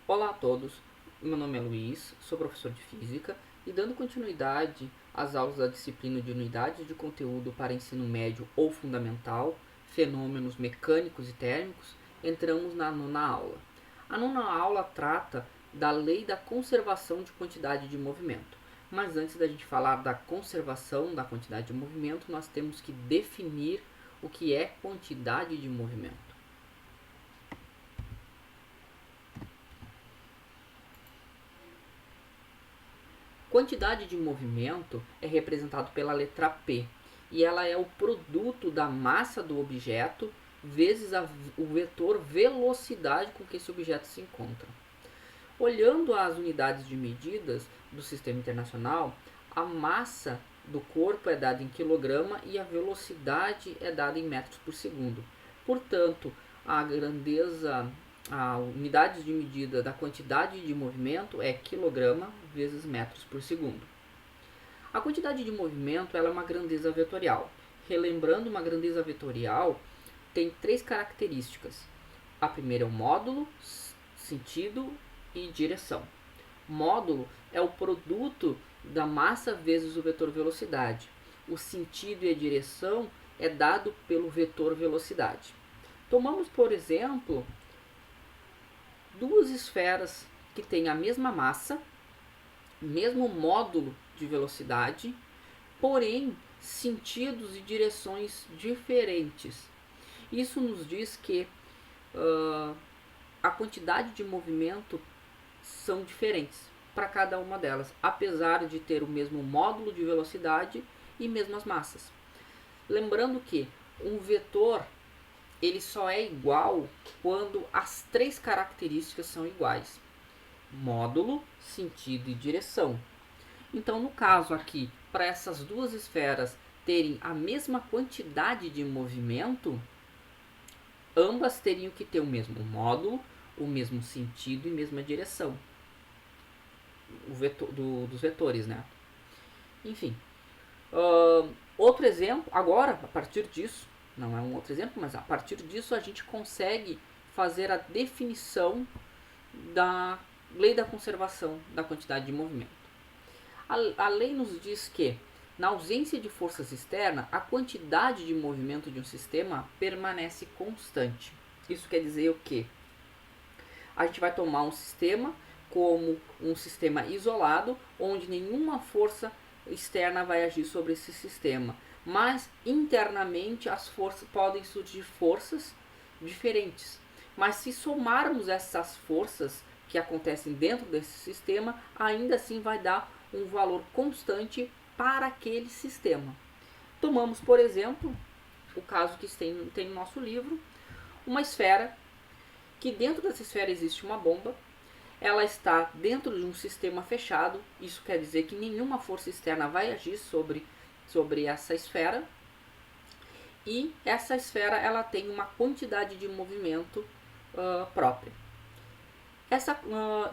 Olá a todos, meu nome é Luiz, sou professor de Física e dando continuidade às aulas da disciplina de unidades de conteúdo para ensino médio ou fundamental, fenômenos mecânicos e térmicos, entramos na nona aula. A nona aula trata da lei da conservação de quantidade de movimento. Mas antes da gente falar da conservação da quantidade de movimento, nós temos que definir o que é quantidade de movimento. Quantidade de movimento é representado pela letra P e ela é o produto da massa do objeto vezes o vetor velocidade com que esse objeto se encontra. Olhando as unidades de medidas do Sistema Internacional, a massa do corpo é dada em quilograma e a velocidade é dada em metros por segundo. Portanto, a unidade de medida da quantidade de movimento é quilograma vezes metros por segundo. A quantidade de movimento ela é uma grandeza vetorial. Relembrando, uma grandeza vetorial tem três características. A primeira é o módulo, sentido e direção. Módulo é o produto da massa vezes o vetor velocidade. O sentido e a direção é dado pelo vetor velocidade. Tomamos, por exemplo, duas esferas que têm a mesma massa, mesmo módulo de velocidade, porém sentidos e direções diferentes. Isso nos diz que a quantidade de movimento são diferentes para cada uma delas, apesar de ter o mesmo módulo de velocidade e mesmas massas. Lembrando que um vetor ele só é igual quando as três características são iguais: módulo, sentido e direção. Então, no caso aqui, para essas duas esferas terem a mesma quantidade de movimento, ambas teriam que ter o mesmo módulo, o mesmo sentido e mesma direção. Dos vetores, né? Enfim. Outro exemplo, agora, a partir disso, não é um outro exemplo, mas a partir disso a gente consegue fazer a definição da lei da conservação da quantidade de movimento. A lei nos diz que, na ausência de forças externas, a quantidade de movimento de um sistema permanece constante. Isso quer dizer o quê? A gente vai tomar um sistema como um sistema isolado, onde nenhuma força externa vai agir sobre esse sistema. Mas internamente podem surgir forças diferentes. Mas se somarmos essas forças que acontecem dentro desse sistema, ainda assim vai dar um valor constante para aquele sistema. Tomamos, por exemplo, o caso que tem no nosso livro, uma esfera, que dentro dessa esfera existe uma bomba. Ela está dentro de um sistema fechado, isso quer dizer que nenhuma força externa vai agir sobre essa esfera. E essa esfera ela tem uma quantidade de movimento própria.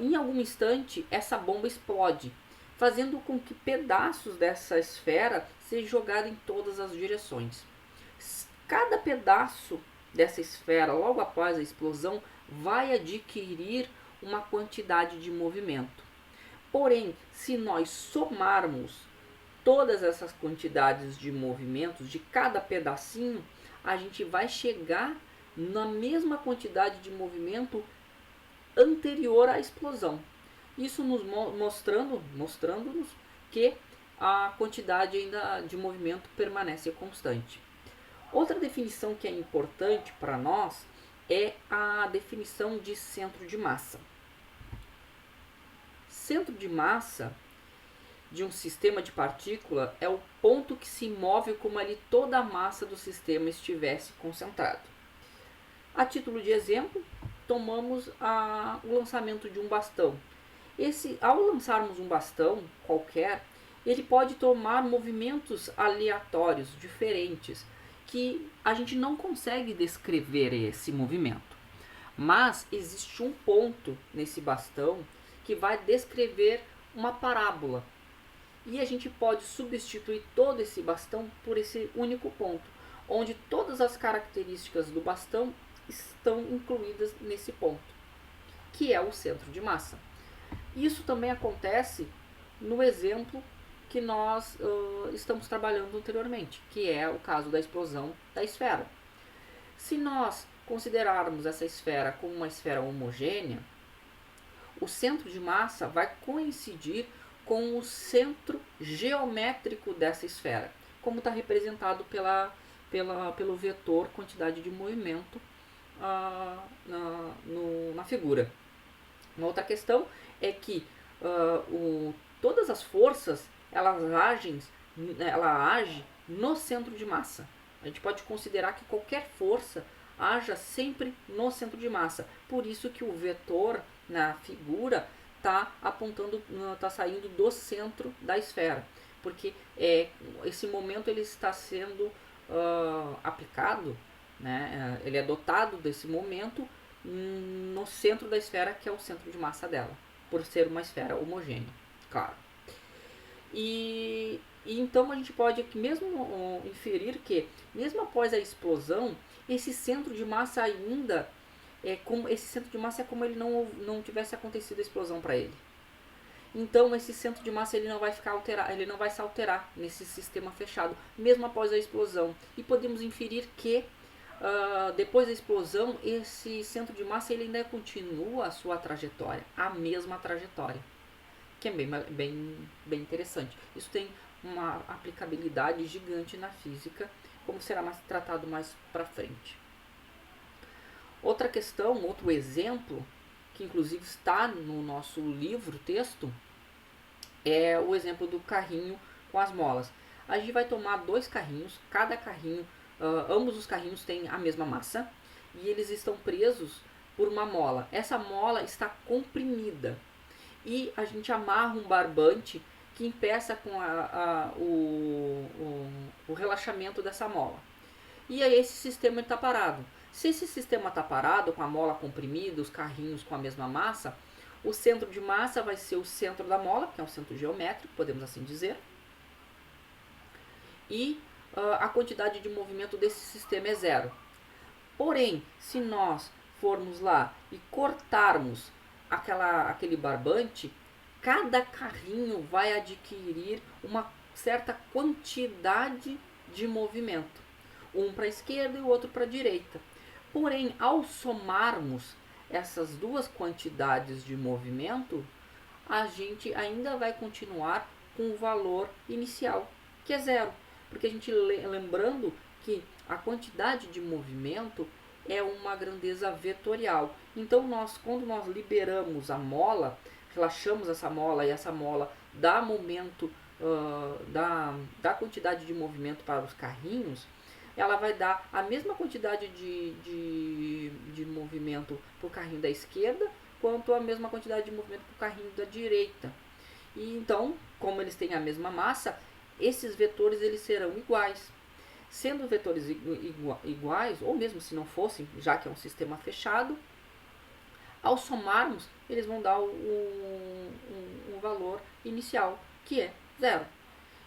Em algum instante, essa bomba explode, fazendo com que pedaços dessa esfera sejam jogados em todas as direções. Cada pedaço dessa esfera, logo após a explosão, vai adquirir uma quantidade de movimento. Porém, se nós somarmos todas essas quantidades de movimentos de cada pedacinho, a gente vai chegar na mesma quantidade de movimento anterior à explosão. Isso nos mostrando-nos que a quantidade ainda de movimento permanece constante. Outra definição que é importante para nós é a definição de centro de massa. Centro de massa de um sistema de partícula é o ponto que se move como ali toda a massa do sistema estivesse concentrado. A título de exemplo, tomamos o lançamento de um bastão. Ao lançarmos um bastão qualquer, ele pode tomar movimentos aleatórios, diferentes, que a gente não consegue descrever esse movimento. Mas existe um ponto nesse bastão que vai descrever uma parábola. E a gente pode substituir todo esse bastão por esse único ponto, onde todas as características do bastão estão incluídas nesse ponto, que é o centro de massa. Isso também acontece no exemplo que nós estamos trabalhando anteriormente, que é o caso da explosão da esfera. Se nós considerarmos essa esfera como uma esfera homogênea, o centro de massa vai coincidir com o centro geométrico dessa esfera, como está representado pelo vetor quantidade de movimento na figura. Uma outra questão é que todas as forças ela age no centro de massa. A gente pode considerar que qualquer força haja sempre no centro de massa. Por isso que o vetor na figura está apontando, está saindo do centro da esfera, porque esse momento ele está sendo aplicado, né? Ele é dotado desse momento no centro da esfera, que é o centro de massa dela, por ser uma esfera homogênea, claro. E então a gente pode mesmo inferir que, mesmo após a explosão, esse centro de massa ainda esse centro de massa é como ele não tivesse acontecido a explosão para ele. Então esse centro de massa ele não vai ficar ele não vai se alterar nesse sistema fechado, mesmo após a explosão. E podemos inferir que depois da explosão, esse centro de massa ele ainda continua a sua trajetória, a mesma trajetória, que é bem interessante. Isso tem uma aplicabilidade gigante na física, como será tratado mais para frente. Outra questão, outro exemplo, que inclusive está no nosso livro, texto, é o exemplo do carrinho com as molas. A gente vai tomar 2 carrinhos, cada carrinho, ambos os carrinhos têm a mesma massa, e eles estão presos por uma mola. Essa mola está comprimida, e a gente amarra um barbante que impeça com o relaxamento dessa mola. E aí esse sistema está parado. Se esse sistema está parado, com a mola comprimida, os carrinhos com a mesma massa, o centro de massa vai ser o centro da mola, que é um centro geométrico, podemos assim dizer. E a quantidade de movimento desse sistema é 0. Porém, se nós formos lá e cortarmos aquele barbante, cada carrinho vai adquirir uma certa quantidade de movimento. Um para a esquerda e o outro para a direita. Porém, ao somarmos essas duas quantidades de movimento, a gente ainda vai continuar com o valor inicial, que é 0. Porque a gente, lembrando que a quantidade de movimento é uma grandeza vetorial. Então, quando nós liberamos a mola, relaxamos essa mola e essa mola dá momento, dá quantidade de movimento para os carrinhos, ela vai dar a mesma quantidade de movimento para o carrinho da esquerda, quanto a mesma quantidade de movimento para o carrinho da direita. E então, como eles têm a mesma massa, esses vetores eles serão iguais. Sendo vetores iguais, ou mesmo se não fossem, já que é um sistema fechado, ao somarmos, eles vão dar um valor inicial, que é 0.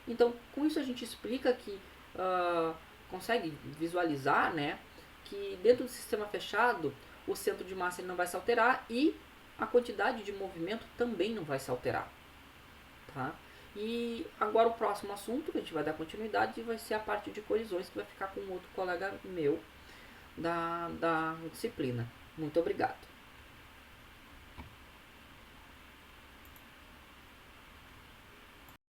Então, com isso a gente explica que consegue visualizar, né, que dentro do sistema fechado o centro de massa ele não vai se alterar e a quantidade de movimento também não vai se alterar, tá? E agora o próximo assunto que a gente vai dar continuidade vai ser a parte de colisões, que vai ficar com outro colega meu da disciplina. Muito obrigado.